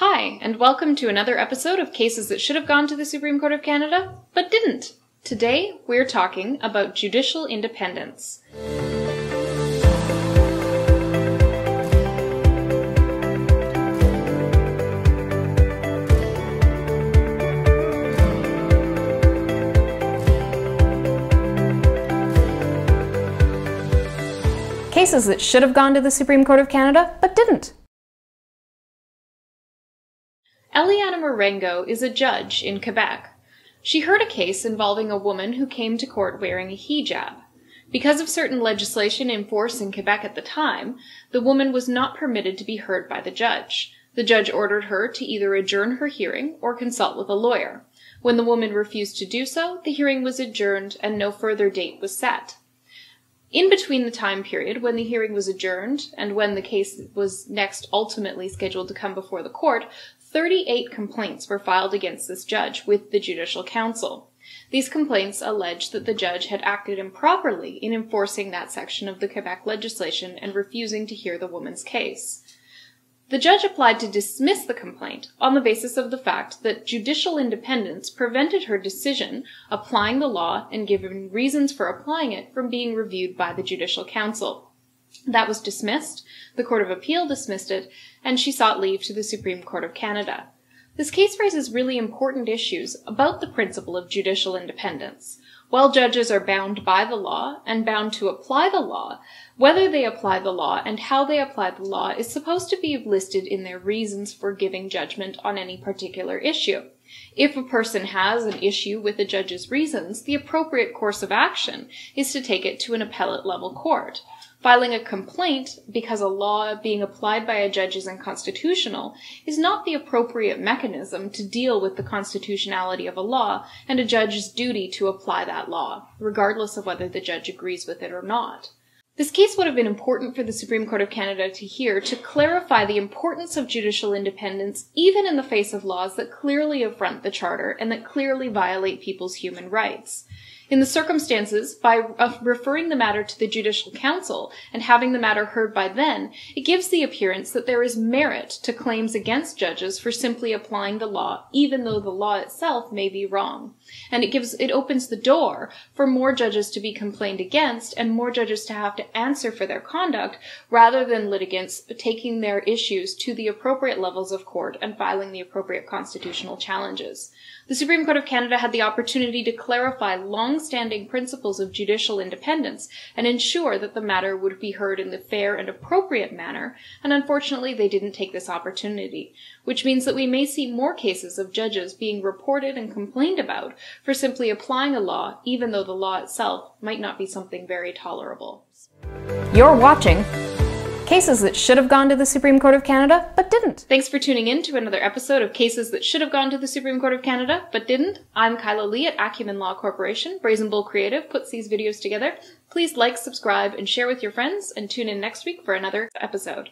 Hi, and welcome to another episode of Cases That Should Have Gone to the Supreme Court of Canada, but didn't. Today, we're talking about judicial independence. Cases that should have gone to the Supreme Court of Canada, but didn't. Eliana Marengo is a judge in Quebec. She heard a case involving a woman who came to court wearing a hijab. Because of certain legislation in force in Quebec at the time, the woman was not permitted to be heard by the judge. The judge ordered her to either adjourn her hearing or consult with a lawyer. When the woman refused to do so, the hearing was adjourned and no further date was set. In between the time period when the hearing was adjourned and when the case was next ultimately scheduled to come before the court, 38 complaints were filed against this judge with the Judicial Council. These complaints alleged that the judge had acted improperly in enforcing that section of the Quebec legislation and refusing to hear the woman's case. The judge applied to dismiss the complaint on the basis of the fact that judicial independence prevented her decision applying the law and giving reasons for applying it from being reviewed by the Judicial Council. That was dismissed, the Court of Appeal dismissed it, and she sought leave to the Supreme Court of Canada. This case raises really important issues about the principle of judicial independence. While judges are bound by the law and bound to apply the law, whether they apply the law and how they apply the law is supposed to be listed in their reasons for giving judgment on any particular issue. If a person has an issue with a judge's reasons, the appropriate course of action is to take it to an appellate level court. Filing a complaint because a law being applied by a judge is unconstitutional is not the appropriate mechanism to deal with the constitutionality of a law and a judge's duty to apply that law, regardless of whether the judge agrees with it or not. This case would have been important for the Supreme Court of Canada to hear to clarify the importance of judicial independence even in the face of laws that clearly affront the Charter and that clearly violate people's human rights. In the circumstances, by referring the matter to the Judicial Council and having the matter heard by them, it gives the appearance that there is merit to claims against judges for simply applying the law, even though the law itself may be wrong. And it opens the door for more judges to be complained against and more judges to have to answer for their conduct, rather than litigants taking their issues to the appropriate levels of court and filing the appropriate constitutional challenges. The Supreme Court of Canada had the opportunity to clarify long-standing principles of judicial independence and ensure that the matter would be heard in the fair and appropriate manner, and unfortunately they didn't take this opportunity, which means that we may see more cases of judges being reported and complained about for simply applying a law, even though the law itself might not be something very tolerable. You're watching Cases That Should Have Gone to the Supreme Court of Canada, but didn't. Thanks for tuning in to another episode of Cases That Should Have Gone to the Supreme Court of Canada, but didn't. I'm Kyla Lee at Acumen Law Corporation. Brazen Bull Creative puts these videos together. Please like, subscribe, and share with your friends, and tune in next week for another episode.